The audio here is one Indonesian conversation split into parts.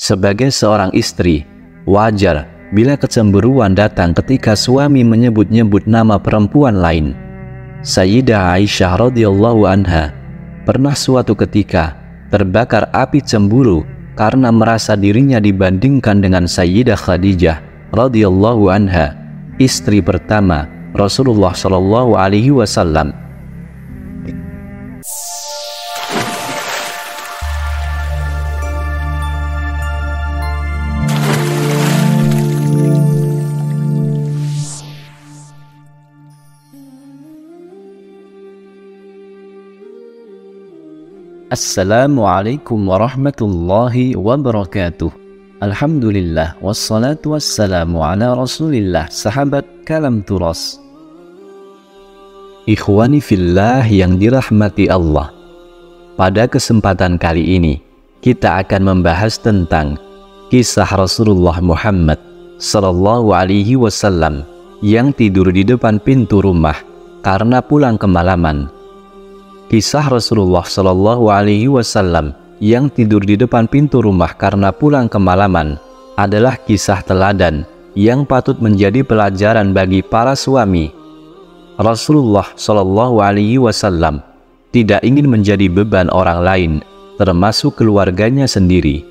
Sebagai seorang istri, wajar bila kecemburuan datang ketika suami menyebut-nyebut nama perempuan lain. Sayyidah Aisyah radhiyallahu anha pernah suatu ketika terbakar api cemburu karena merasa dirinya dibandingkan dengan Sayyidah Khadijah radhiyallahu anha, istri pertama Rasulullah Shallallahu Alaihi Wasallam. Assalamualaikum warahmatullahi wabarakatuh. Alhamdulillah wassalatu wassalamu ala rasulillah. Sahabat Kalam Turas, ikhwani fillah yang dirahmati Allah, pada kesempatan kali ini kita akan membahas tentang kisah Rasulullah Muhammad sallallahu alaihi wasallam yang tidur di depan pintu rumah karena pulang kemalaman. Kisah Rasulullah Shallallahu Alaihi Wasallam yang tidur di depan pintu rumah karena pulang kemalaman adalah kisah teladan yang patut menjadi pelajaran bagi para suami. Rasulullah Shallallahu Alaihi Wasallam tidak ingin menjadi beban orang lain, termasuk keluarganya sendiri.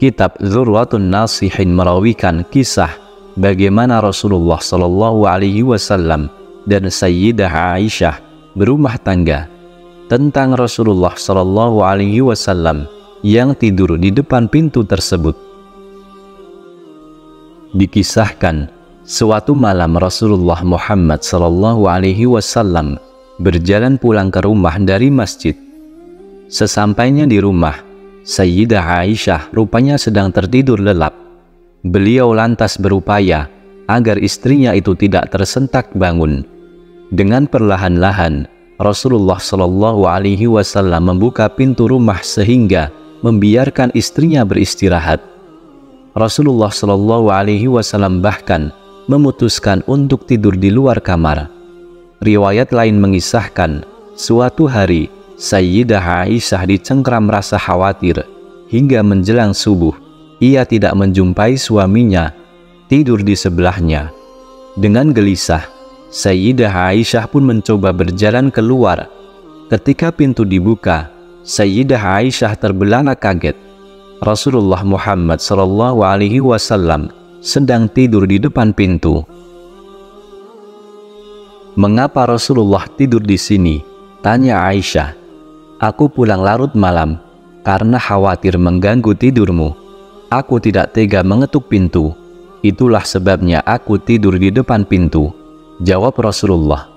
Kitab Dzurratun Nasihin merawikan kisah bagaimana Rasulullah Shallallahu Alaihi Wasallam dan Sayyidah Aisyah berumah tangga, tentang Rasulullah Shallallahu Alaihi Wasallam yang tidur di depan pintu tersebut. Dikisahkan, suatu malam Rasulullah Muhammad Shallallahu Alaihi Wasallam berjalan pulang ke rumah dari masjid. Sesampainya di rumah, Sayyidah Aisyah rupanya sedang tertidur lelap. Beliau lantas berupaya agar istrinya itu tidak tersentak bangun. Dengan perlahan-lahan Rasulullah Shallallahu Alaihi Wasallam membuka pintu rumah sehingga membiarkan istrinya beristirahat. Rasulullah Shallallahu Alaihi Wasallam bahkan memutuskan untuk tidur di luar kamar. Riwayat lain mengisahkan, suatu hari Sayyidah Aisyah dicengkram rasa khawatir hingga menjelang subuh ia tidak menjumpai suaminya tidur di sebelahnya. Dengan gelisah, Sayyidah Aisyah pun mencoba berjalan keluar. Ketika pintu dibuka, Sayyidah Aisyah terbelana kaget. Rasulullah Muhammad Shallallahu Alaihi Wasallam sedang tidur di depan pintu. "Mengapa Rasulullah tidur di sini?" tanya Aisyah. "Aku pulang larut malam karena khawatir mengganggu tidurmu. Aku tidak tega mengetuk pintu. Itulah sebabnya aku tidur di depan pintu," jawab Rasulullah.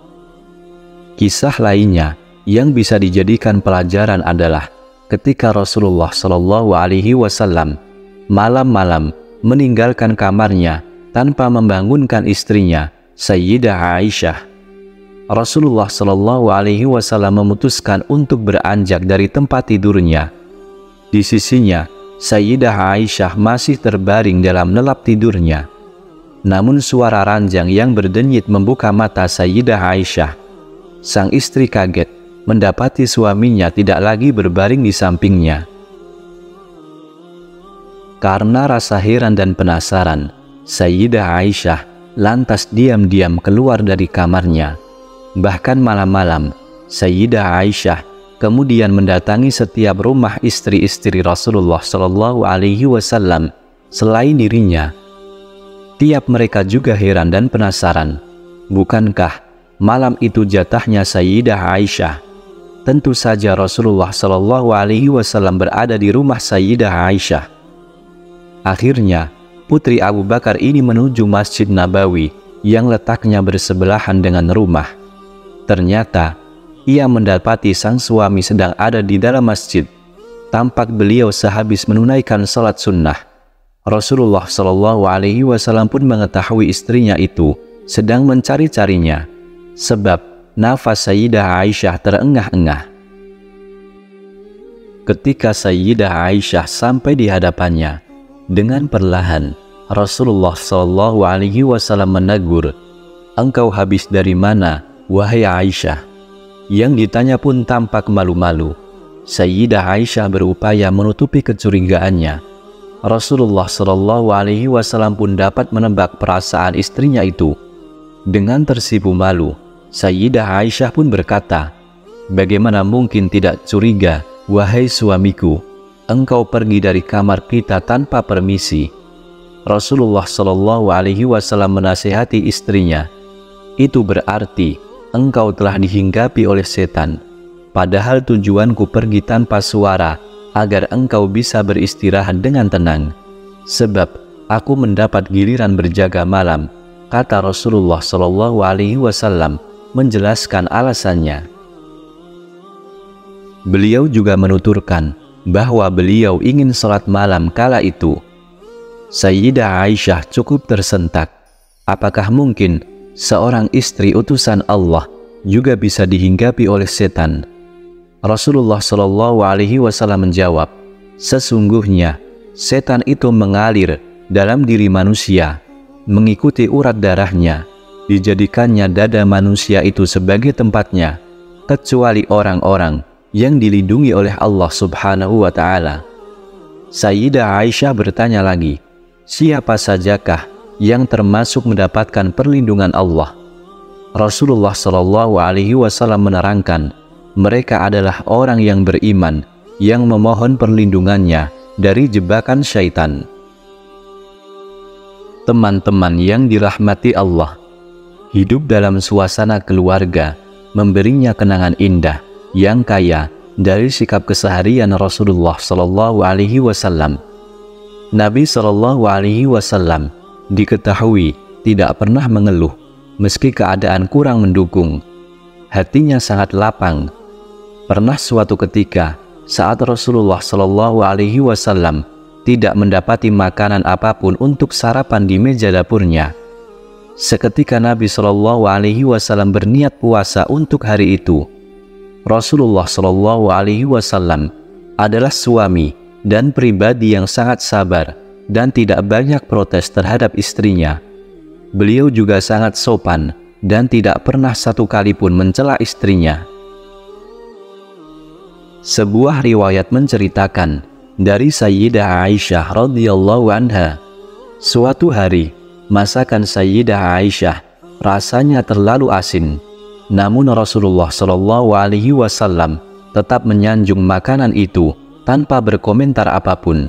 Kisah lainnya yang bisa dijadikan pelajaran adalah ketika Rasulullah Shallallahu Alaihi Wasallam malam-malam meninggalkan kamarnya tanpa membangunkan istrinya, Sayyidah Aisyah. Rasulullah Shallallahu Alaihi Wasallam memutuskan untuk beranjak dari tempat tidurnya. Di sisinya, Sayyidah Aisyah masih terbaring dalam lelap tidurnya. Namun suara ranjang yang berdenyit membuka mata Sayyidah Aisyah. Sang istri kaget mendapati suaminya tidak lagi berbaring di sampingnya. Karena rasa heran dan penasaran, Sayyidah Aisyah lantas diam-diam keluar dari kamarnya. Bahkan malam-malam, Sayyidah Aisyah kemudian mendatangi setiap rumah istri-istri Rasulullah Shallallahu Alaihi Wasallam selain dirinya. Tiap mereka juga heran dan penasaran, bukankah malam itu jatahnya Sayyidah Aisyah? Tentu saja Rasulullah Shallallahu Alaihi Wasallam berada di rumah Sayyidah Aisyah. Akhirnya, putri Abu Bakar ini menuju Masjid Nabawi yang letaknya bersebelahan dengan rumah. Ternyata, ia mendapati sang suami sedang ada di dalam masjid. Tampak beliau sehabis menunaikan salat sunnah. Rasulullah Shallallahu Alaihi Wasallam pun mengetahui istrinya itu sedang mencari-carinya, sebab nafas Sayyidah Aisyah terengah-engah. Ketika Sayyidah Aisyah sampai di hadapannya, dengan perlahan Rasulullah Shallallahu Alaihi Wasallam menegur, "Engkau habis dari mana, wahai Aisyah?" Yang ditanya pun tampak malu-malu. Sayyidah Aisyah berupaya menutupi kecurigaannya. Rasulullah Shallallahu Alaihi Wasallam pun dapat menebak perasaan istrinya itu. Dengan tersipu malu, Sayyidah Aisyah pun berkata, "Bagaimana mungkin tidak curiga, wahai suamiku, engkau pergi dari kamar kita tanpa permisi?" Rasulullah Shallallahu Alaihi Wasallam menasihati istrinya, "Itu berarti engkau telah dihinggapi oleh setan. Padahal tujuanku pergi tanpa suara agar engkau bisa beristirahat dengan tenang. Sebab aku mendapat giliran berjaga malam," kata Rasulullah Shallallahu Alaihi Wasallam menjelaskan alasannya. Beliau juga menuturkan bahwa beliau ingin sholat malam kala itu. Sayyidah Aisyah cukup tersentak. Apakah mungkin seorang istri utusan Allah juga bisa dihinggapi oleh setan? Rasulullah Shallallahu Alaihi Wasallam menjawab, "Sesungguhnya setan itu mengalir dalam diri manusia, mengikuti urat darahnya, dijadikannya dada manusia itu sebagai tempatnya, kecuali orang-orang yang dilindungi oleh Allah Subhanahu wa Ta'ala." Sayyidah Aisyah bertanya lagi, "Siapa sajakah yang termasuk mendapatkan perlindungan Allah?" Rasulullah Shallallahu Alaihi Wasallam menerangkan, mereka adalah orang yang beriman, yang memohon perlindungannya dari jebakan syaitan. Teman-teman yang dirahmati Allah, hidup dalam suasana keluarga memberinya kenangan indah yang kaya dari sikap keseharian Rasulullah Shallallahu Alaihi Wasallam. Nabi Shallallahu Alaihi Wasallam diketahui tidak pernah mengeluh meski keadaan kurang mendukung. Hatinya sangat lapang. Pernah suatu ketika saat Rasulullah Shallallahu Alaihi Wasallam tidak mendapati makanan apapun untuk sarapan di meja dapurnya. Seketika Nabi Shallallahu Alaihi Wasallam berniat puasa untuk hari itu. Rasulullah Shallallahu Alaihi Wasallam adalah suami dan pribadi yang sangat sabar dan tidak banyak protes terhadap istrinya. Beliau juga sangat sopan dan tidak pernah satu kali pun mencela istrinya. Sebuah riwayat menceritakan dari Sayyidah Aisyah radhiyallahu anha, suatu hari masakan Sayyidah Aisyah rasanya terlalu asin, namun Rasulullah Shallallahu Alaihi Wasallam tetap menyanjung makanan itu tanpa berkomentar apapun.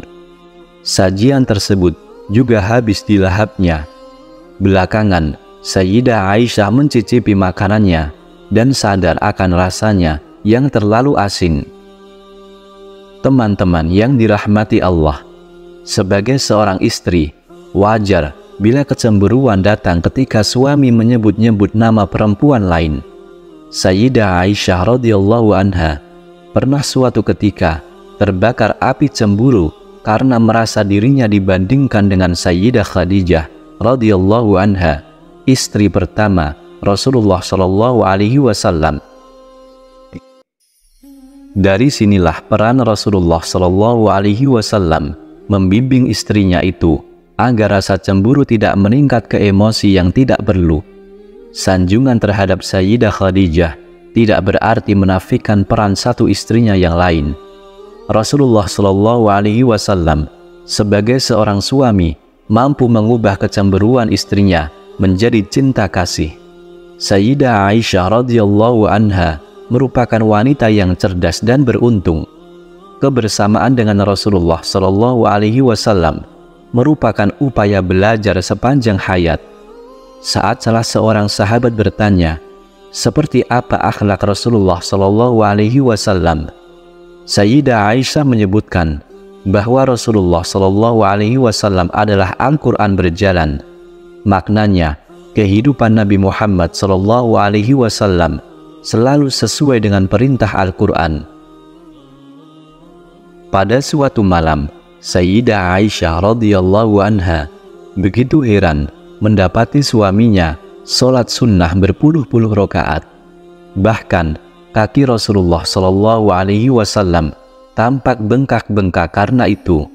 Sajian tersebut juga habis dilahapnya. Belakangan Sayyidah Aisyah mencicipi makanannya dan sadar akan rasanya yang terlalu asin. Teman-teman yang dirahmati Allah, sebagai seorang istri, wajar bila kecemburuan datang ketika suami menyebut-nyebut nama perempuan lain. Sayyidah Aisyah radhiyallahu anha pernah suatu ketika terbakar api cemburu karena merasa dirinya dibandingkan dengan Sayyidah Khadijah radhiyallahu anha, istri pertama Rasulullah Shallallahu Alaihi Wasallam. Dari sinilah peran Rasulullah Shallallahu Alaihi Wasallam membimbing istrinya itu agar rasa cemburu tidak meningkat ke emosi yang tidak perlu. Sanjungan terhadap Sayyidah Khadijah tidak berarti menafikan peran satu istrinya yang lain. Rasulullah Shallallahu Alaihi Wasallam sebagai seorang suami mampu mengubah kecemburuan istrinya menjadi cinta kasih. Sayyidah Aisyah radhiyallahu anha merupakan wanita yang cerdas dan beruntung. Kebersamaan dengan Rasulullah Shallallahu Alaihi Wasallam merupakan upaya belajar sepanjang hayat. Saat salah seorang sahabat bertanya, seperti apa akhlak Rasulullah Shallallahu Alaihi Wasallam, Sayyidah Aisyah menyebutkan bahwa Rasulullah Shallallahu Alaihi Wasallam adalah Al-Quran berjalan. Maknanya, kehidupan Nabi Muhammad Shallallahu Alaihi Wasallam selalu sesuai dengan perintah Al-Quran. Pada suatu malam, Sayyidah Aisyah radhiyallahu anha begitu heran mendapati suaminya sholat sunnah berpuluh-puluh rakaat. Bahkan kaki Rasulullah Shallallahu Alaihi Wasallam tampak bengkak-bengkak karena itu.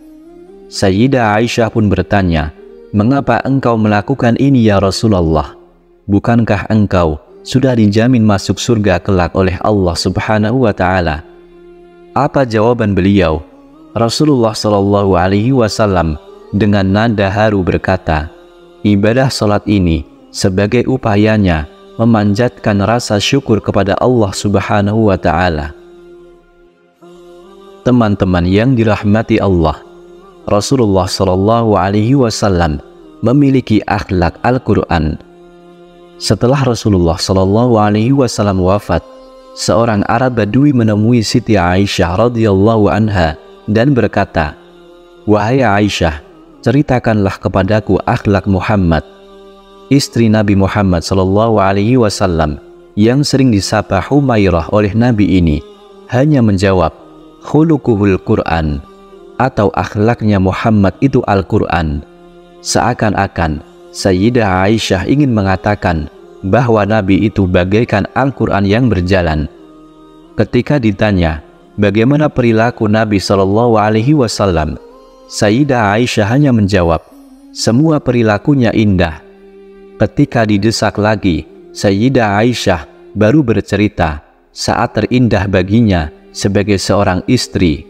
Sayyidah Aisyah pun bertanya, "Mengapa engkau melakukan ini ya Rasulullah? Bukankah engkau sudah dijamin masuk surga kelak oleh Allah Subhanahu wa Ta'ala?" Apa jawaban beliau? Rasulullah Shallallahu Alaihi Wasallam dengan nada haru berkata, ibadah salat ini sebagai upayanya memanjatkan rasa syukur kepada Allah Subhanahu wa Ta'ala. Teman-teman yang dirahmati Allah, Rasulullah Shallallahu Alaihi Wasallam memiliki akhlak Al-Quran. Setelah Rasulullah Shallallahu Alaihi Wasallam wafat, seorang Arab Badui menemui Siti Aisyah radhiyallahu anha dan berkata, wahai Aisyah, ceritakanlah kepadaku akhlak Muhammad. Istri Nabi Muhammad Shallallahu Alaihi Wasallam yang sering disapa Humairah oleh Nabi ini hanya menjawab, khuluquhul Quran, atau akhlaknya Muhammad itu Al-Quran. Seakan-akan Sayyidah Aisyah ingin mengatakan bahwa Nabi itu bagaikan Al-Quran yang berjalan. Ketika ditanya bagaimana perilaku Nabi Shallallahu Alaihi Wasallam, Sayyidah Aisyah hanya menjawab, semua perilakunya indah. Ketika didesak lagi, Sayyidah Aisyah baru bercerita saat terindah baginya sebagai seorang istri.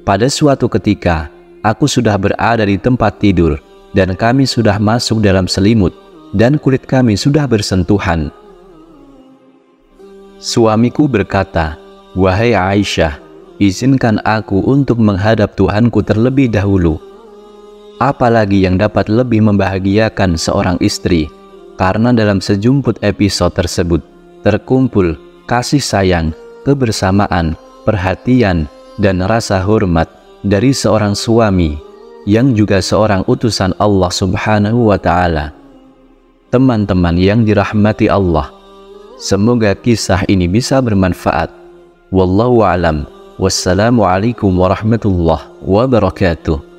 Pada suatu ketika, aku sudah berada di tempat tidur dan kami sudah masuk dalam selimut dan kulit kami sudah bersentuhan. Suamiku berkata, wahai Aisyah, izinkan aku untuk menghadap Tuhanku terlebih dahulu. Apalagi yang dapat lebih membahagiakan seorang istri, karena dalam sejumput episode tersebut terkumpul kasih sayang, kebersamaan, perhatian, dan rasa hormat dari seorang suami yang juga seorang utusan Allah Subhanahu wa Ta'ala. Teman-teman yang dirahmati Allah, semoga kisah ini bisa bermanfaat. Wallahu a'lam. Wassalamualaikum warahmatullahi wabarakatuh.